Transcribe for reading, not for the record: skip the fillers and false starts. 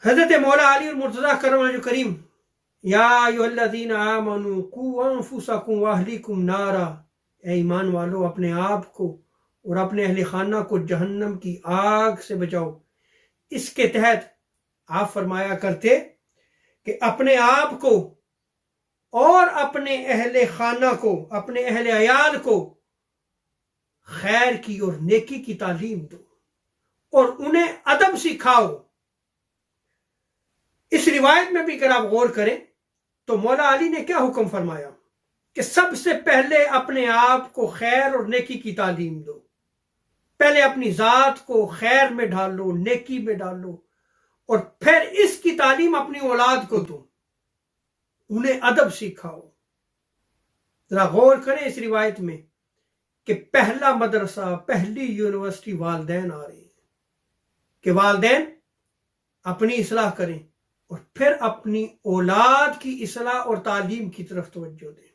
حضرت مولا علی اور مرتضیٰ کرم جو کریم، یا ایھا الذین آمنوا قوا انفسکم واہلیکم نارا، اے ایمان والو اپنے آپ کو اور اپنے اہل خانہ کو جہنم کی آگ سے بچاؤ۔ اس کے تحت آپ فرمایا کرتے کہ اپنے آپ کو اور اپنے اہل خانہ کو، اپنے اہل عیال کو خیر کی اور نیکی کی تعلیم دو اور انہیں ادب سکھاؤ۔ اس روایت میں بھی اگر آپ غور کریں تو مولا علی نے کیا حکم فرمایا کہ سب سے پہلے اپنے آپ کو خیر اور نیکی کی تعلیم دو، پہلے اپنی ذات کو خیر میں ڈالو، نیکی میں ڈالو، اور پھر اس کی تعلیم اپنی اولاد کو دو، انہیں ادب سکھاؤ۔ ذرا غور کریں اس روایت میں کہ پہلا مدرسہ، پہلی یونیورسٹی والدین آ رہے ہیں کہ والدین اپنی اصلاح کریں اور پھر اپنی اولاد کی اصلاح اور تعلیم کی طرف توجہ دیں۔